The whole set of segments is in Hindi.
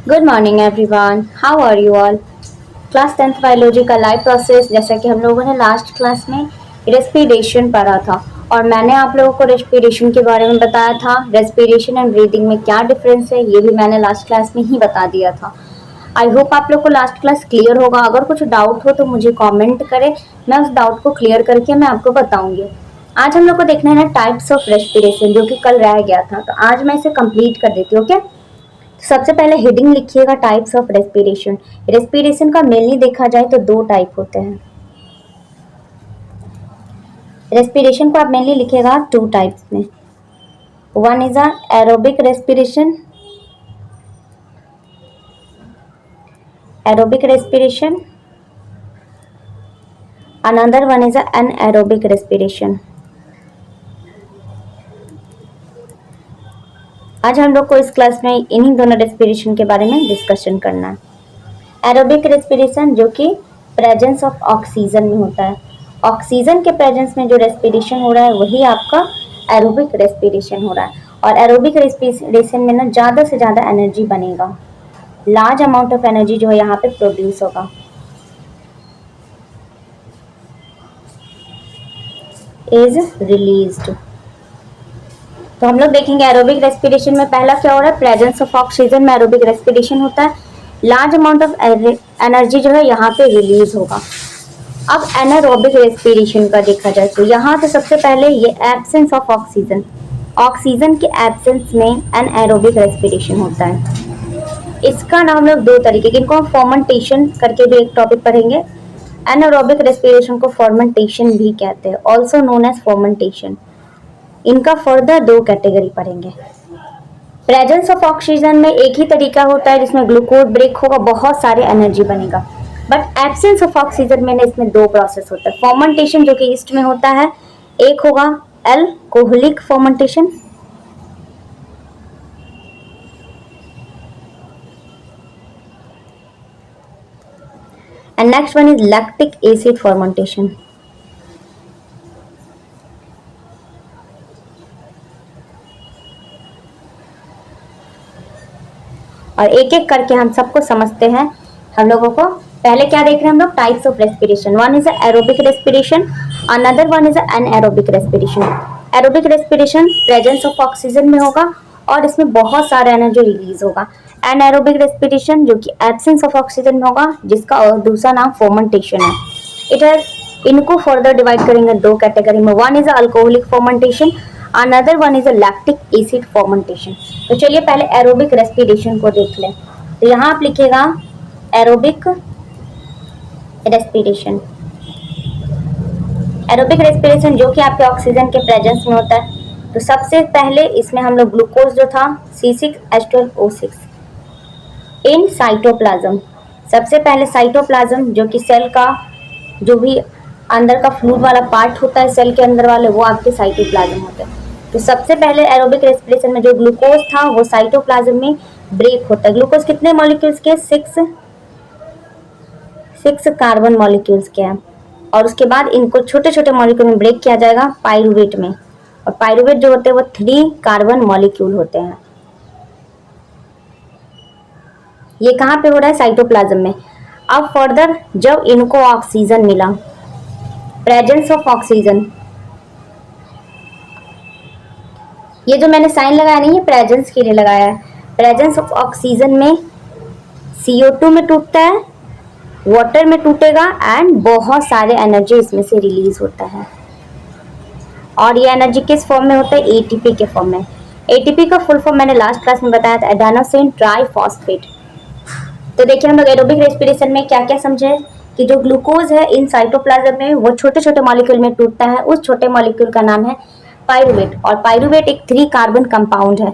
Good morning everyone, how are you all. Class 10th biology का लाइव प्रोसेस, जैसा कि हम लोगों ने लास्ट क्लास में रेस्पिरेशन पढ़ा था और मैंने आप लोगों को रेस्पिरेशन के बारे में बताया था। रेस्पिरेशन एंड ब्रीदिंग में क्या डिफरेंस है ये भी मैंने लास्ट क्लास में ही बता दिया था। आई होप आप लोग को लास्ट क्लास क्लियर होगा। अगर कुछ डाउट हो तो मुझे कमेंट करें, मैं उस डाउट को क्लियर करके मैं आपको बताऊंगी। आज हम लोग को देखना है ना टाइप्स ऑफ रेस्पिरेशन, जो कि कल रह गया था, तो आज मैं इसे कंप्लीट कर देती हूँ। ओके, सबसे पहले हेडिंग लिखिएगा टाइप्स ऑफ रेस्पिरेशन। रेस्पिरेशन का मेनली देखा जाए तो दो टाइप होते हैं। रेस्पिरेशन को आप मेनली लिखिएगा टू टाइप्स में। One is a aerobic respiration, aerobic respiration, another one is a anaerobic respiration. आज हम लोग को इस क्लास में इन्हीं दोनों रेस्पिरेशन के बारे में डिस्कशन करना है। एरोबिक रेस्पिरेशन जो कि प्रेजेंस ऑफ ऑक्सीजन में होता है। ऑक्सीजन के प्रेजेंस में जो रेस्पिरेशन हो रहा है वही आपका एरोबिक रेस्पिरेशन हो रहा है। और एरोबिक रेस्पिरेशन में ना ज़्यादा से ज़्यादा एनर्जी बनेगा, लार्ज अमाउंट ऑफ एनर्जी जो है यहाँ पे प्रोड्यूस होगा, इज रिलीज्ड। तो हम लोग देखेंगे एरोबिक रेस्पिरेशन में पहला क्या हो रहा है, प्रेजेंस ऑफ ऑक्सीजन में एरोबिक रेस्पिरेशन होता है। लार्ज अमाउंट ऑफ एनर्जी जो है यहाँ पे रिलीज होगा। अब एनारोबिक रेस्पिरेशन का देखा जाए तो यहाँ पे सबसे पहले ये एब्सेंस ऑफ ऑक्सीजन, ऑक्सीजन के एब्सेंस में एनएरोबिक रेस्पिरेशन होता है। इसका नाम लोग दो तरीके के, इनको हम फर्मेंटेशन करके भी एक टॉपिक पढ़ेंगे। एनारोबिक रेस्पिरेशन को फर्मेंटेशन भी कहते हैं, ऑल्सो नोन एज फर्मेंटेशन। इनका फर्दर दो कैटेगरी पढ़ेंगे। प्रेजेंस ऑफ ऑक्सीजन में एक ही तरीका होता है जिसमें ग्लूकोज ब्रेक होगा, बहुत सारे एनर्जी बनेगा। बट एब्सेंस ऑफ ऑक्सीजन में इसमें दो प्रोसेस होता है। फर्मेंटेशन जो कि ईस्ट में होता है, एक होगा alcoholic fermentation, and next one is lactic acid fermentation. और एक एक करके हम सबको समझते हैं। हम लोगों को पहले क्या देख रहे हैं हम लोग, types of respiration. One is aerobic respiration, another one is anaerobic respiration. Aerobic respiration presence of oxygen में होगा और इसमें बहुत सारा एनर्जी रिलीज होगा। एनएरोबिक रेस्पिरेशन जो कि एब्सेंस ऑफ ऑक्सीजन में होगा, जिसका और दूसरा नाम फर्मेंटेशन है। इट है, इनको फर्दर डिवाइड करेंगे दो कैटेगरी में। One is alcoholic fermentation, another one is a lactic acid fermentation. तो चलिए पहले एरोबिक रेस्पिरेशन को देख लें। तो यहाँ आप लिखेगा एरोबिक रेस्पिरेशन। एरोबिक रेस्पिरेशन जो कि आपके ऑक्सीजन के प्रेजेंस में होता है। तो सबसे पहले इसमें हम लोग ग्लूकोज जो था C6H12O6 इन साइटोप्लाज्म, सबसे पहले साइटोप्लाज्म जो कि सेल का जो भी अंदर का फ्लूइड वाला पार्ट होता है सेल के अंदर वाले, वो आपके साइटोप्लाज्म होते हैं। तो सबसे पहले एरोबिक रेस्पिरेशन में जो ग्लूकोज था वो साइटोप्लाज्म में ब्रेक होता है। ग्लूकोज कितने मॉलिक्यूल्स के, सिक्स कार्बन मॉलिक्यूल्स के हैं। और उसके बाद इनको छोटे छोटे मॉलिक्यूल में ब्रेक किया जाएगा पाइरुवेट में, और पाइरुवेट जो होते हैं वो 3 कार्बन मॉलिक्यूल होते हैं। ये कहाँ पे हो रहा है, साइटोप्लाज्म में। अब फर्दर जब इनको ऑक्सीजन मिला, प्रेजेंस ऑफ ऑक्सीजन, ये जो मैंने साइन लगाया नहीं है प्रेजेंस के लिए लगाया है। प्रेजेंस ऑफ ऑक्सीजन में CO2 में टूटता है, वाटर में टूटेगा, एंड बहुत सारे एनर्जी इसमें से रिलीज होता है। और ये एनर्जी किस फॉर्म में होता है, ATP के फॉर्म में। ATP का फुल फॉर्म मैंने लास्ट क्लास में बताया था, एडेनोसिन ट्राइफॉस्फेट। तो देखिए हम लोग एरोबिक रेस्पिरेशन में क्या क्या समझे कि जो ग्लूकोज है इन साइटोप्लाज्म में वो छोटे छोटे मॉलिक्यूल में टूटता है। उस छोटे मॉलिक्यूल का नाम है पाइरुवेट, और पाइरुवेट एक 3 कार्बन कंपाउंड है।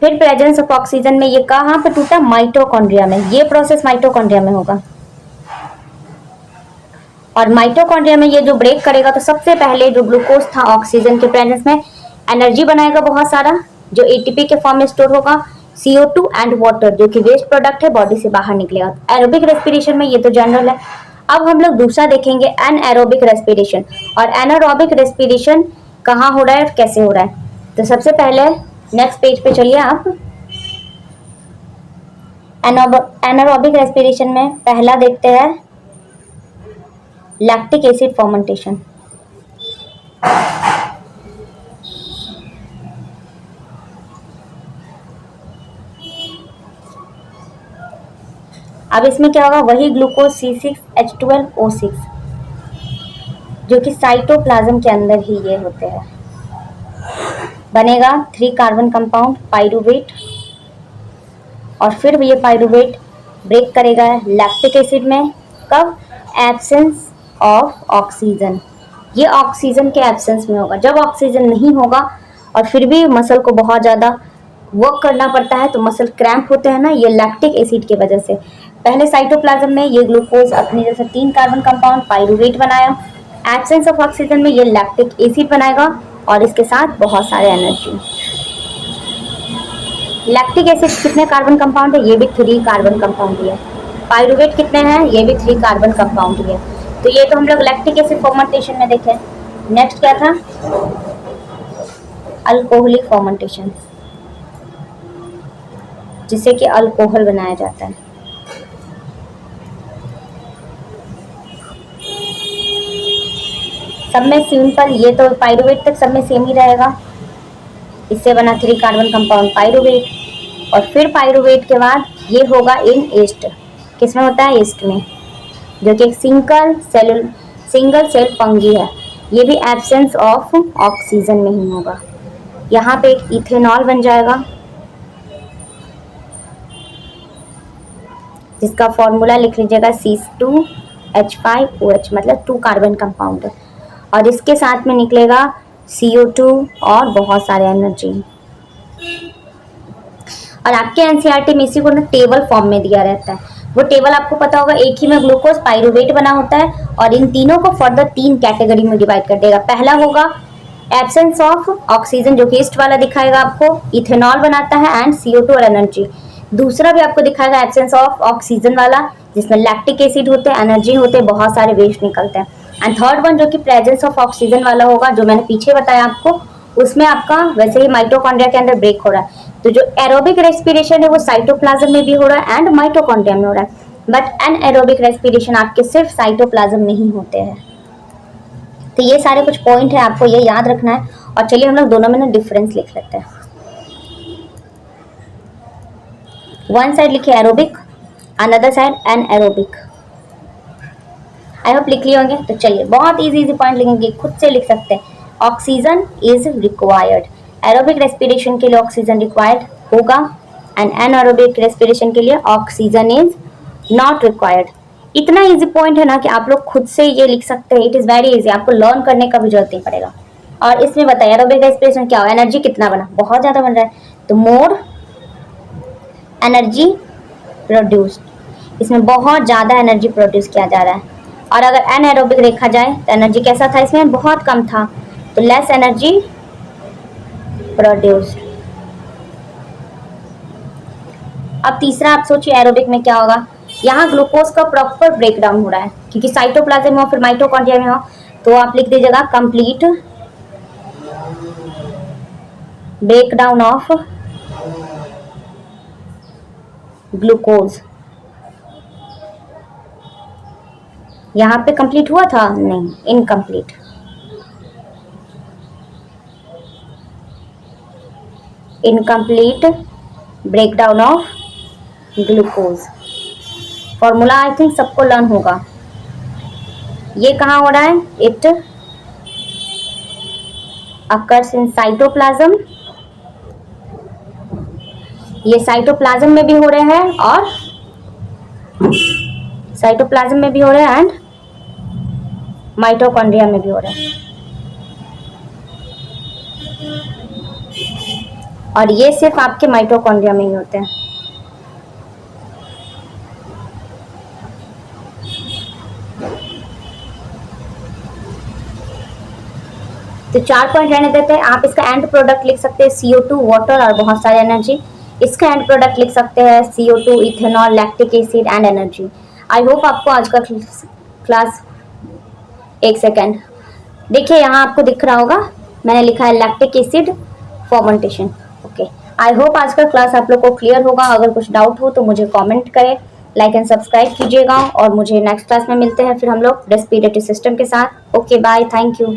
फिर प्रेजेंस ऑफ ऑक्सीजन में ये कहाँ पे टूटा, माइटोकॉन्ड्रिया में। ये प्रोसेस माइटोकॉन्ड्रिया में होगा, और माइटोकॉन्ड्रिया में ये जो ब्रेक करेगा तो सबसे पहले जो ग्लूकोज था ऑक्सीजन के प्रेजेंस में एनर्जी बनाएगा बहुत सारा, जो ATP के फॉर्म में स्टोर होगा, CO2 एंड वाटर जो कि वेस्ट प्रोडक्ट है बॉडी से बाहर निकलेगा। एरोबिक रेस्पिरेशन में ये तो जनरल है। अब हम लोग दूसरा देखेंगे एनएरोबिक रेस्पिरेशन। और एनारोबिक रेस्पिरेशन कहाँ हो रहा है, कैसे हो रहा है। तो सबसे पहले नेक्स्ट पेज पे चलिए आप। एनारोबिक रेस्पिरेशन में पहला देखते हैं लैक्टिक एसिड फर्मेंटेशन। अब इसमें क्या होगा, वही ग्लूकोज C6H12O6 जो कि साइटोप्लाज्म के अंदर ही ये होते हैं, बनेगा 3 कार्बन कंपाउंड पाइरूवेट, और फिर ये पाइरूवेट ब्रेक करेगा लैक्टिक एसिड में। कब? Absence of oxygen. ये ऑक्सीजन के एब्सेंस में होगा। जब ऑक्सीजन नहीं होगा और फिर भी मसल को बहुत ज़्यादा वर्क करना पड़ता है तो मसल क्रैम्प होते हैं ना, ये लैक्टिक एसिड की वजह से। पहले साइटोप्लाज्म में ये ग्लूकोज अपनी जैसे 3 कार्बन कंपाउंड पाइरूवेट बनाया, एब्सेंस ऑफ ऑक्सीजन में ये लैक्टिक एसिड बनाएगा और इसके साथ बहुत सारे एनर्जी। लैक्टिक एसिड कितने कार्बन कंपाउंड है? ये भी 3 कार्बन कंपाउंड है। पाइरूवेट कितने हैं? ये भी 3 कार्बन कंपाउंड है। तो ये तो हम लोग लैक्टिक एसिड फर्मेंटेशन में देखे। नेक्स्ट क्या था? अल्कोहलिक फर्मेंटेशन, जिससे कि अल्कोहल बनाया जाता है। सब में सिंपल, ये तो पाइरूवेट तक सब में सेम ही रहेगा। इससे बना 3 कार्बन कंपाउंड पाइरूवेट, और फिर पाइरूवेट के बाद ये होगा इन ईस्ट। किसमें होता है? ईस्ट में, जो कि एक सिंगल सेल फंगी है। ये भी एब्सेंस ऑफ ऑक्सीजन में ही होगा। यहाँ पे एक इथेनॉल बन जाएगा, जिसका फॉर्मूला लिख लीजिएगा C2H5OH, मतलब 2 कार्बन कंपाउंड, और इसके साथ में निकलेगा CO2 और बहुत सारे एनर्जी। और आपके एनसीईआरटी में इसी को ना टेबल फॉर्म में दिया रहता है। वो टेबल आपको पता होगा, एक ही में ग्लूकोज पाइरूवेट बना होता है और इन तीनों को फर्दर 3 कैटेगरी में डिवाइड कर देगा। पहला होगा एब्सेंस ऑफ ऑक्सीजन, जो कि ईस्ट वाला दिखाएगा आपको, इथेनॉल बनाता है एंड CO2 और एनर्जी। दूसरा भी आपको दिखाएगा एब्सेंस ऑफ ऑक्सीजन वाला, जिसमें लैक्टिक एसिड होते हैं, एनर्जी होते हैं, बहुत सारे वेस्ट निकलते हैं। एंड थर्ड वन जो कि प्रेजेंस ऑफ ऑक्सीजन वाला होगा, जो मैंने पीछे बताया आपको, उसमें आपका वैसे ही माइटोकॉन्ड्रिया के अंदर ब्रेक हो रहा है। तो जो एरोबिक रेस्पिरेशन है वो साइटोप्लाज्म में भी हो रहा है एंड माइटोकॉन्ड्रिया में हो रहा है, बट एनएरोबिक रेस्पिरेशन आपके सिर्फ साइटोप्लाज्म में ही होते हैं। तो ये सारे कुछ पॉइंट है, आपको ये याद रखना है। और चलिए हम लोग दोनों में ना डिफरेंस लिख लेते हैं। वन साइड लिखे aerobic, another side anaerobic. I hope लिख लिए होंगे। तो चलिए बहुत इजी पॉइंट लिखेंगे, खुद से लिख सकते हैं। Oxygen is required, aerobic respiration के लिए ऑक्सीजन रिक्वायर्ड होगा, एंड एनएरोबिक रेस्पिरेशन के लिए ऑक्सीजन इज नॉट रिक्वायर्ड। इतना इजी पॉइंट है ना कि आप लोग खुद से ये लिख सकते हैं। इट इज़ वेरी इजी, आपको लर्न करने का भी जरूरत नहीं पड़ेगा। और इसमें बताइए एरोबिक रेस्पिरेशन क्या हो, एनर्जी कितना बना, बहुत ज़्यादा बन रहा है, तो मोर एनर्जी प्रोड्यूस्ड, इसमें बहुत ज़्यादा एनर्जी प्रोड्यूस किया जा रहा है। और अगर एनएरोबिक देखा जाए तो एनर्जी कैसा था, इसमें बहुत कम था, तो लेस एनर्जी प्रोड्यूस्ड। अब तीसरा आप सोचिए एरोबिक में क्या होगा। यहाँ ग्लूकोज का प्रॉपर ब्रेक डाउन हो रहा है, क्योंकि साइटोप्लाज्म में हो फिर माइटोकॉन्ड्रिया में हो, तो आप लिख दीजिएगा complete break down of glucose. यहाँ पे कंप्लीट हुआ था, नहीं, incomplete. Incomplete breakdown of glucose. Formula I think सबको लर्न होगा। ये कहाँ हो रहा है? It occurs in cytoplasm. ये साइटोप्लाज्म में भी हो रहे हैं और साइटोप्लाज्म में भी हो रहे हैं एंड माइटोकॉन्ड्रिया में भी हो रहे हैं। और ये सिर्फ आपके माइटोकॉन्ड्रिया में ही होते हैं। तो 4 पॉइंट रहने देते हैं। आप इसका एंड प्रोडक्ट लिख सकते हैं CO2 वाटर और बहुत सारे एनर्जी। इसका एंड प्रोडक्ट लिख सकते हैं CO2 ethanol lactic acid and energy. I hope आपको आज का क्लास, एक सेकेंड देखिए, यहाँ आपको दिख रहा होगा मैंने लिखा है lactic acid fermentation. Okay, I hope आज का क्लास आप लोग को क्लियर होगा। अगर कुछ डाउट हो तो मुझे कमेंट करें, लाइक एंड सब्सक्राइब कीजिएगा और मुझे नेक्स्ट क्लास में मिलते हैं फिर हम लोग रेस्पिरेटरी सिस्टम के साथ। Okay bye, thank you.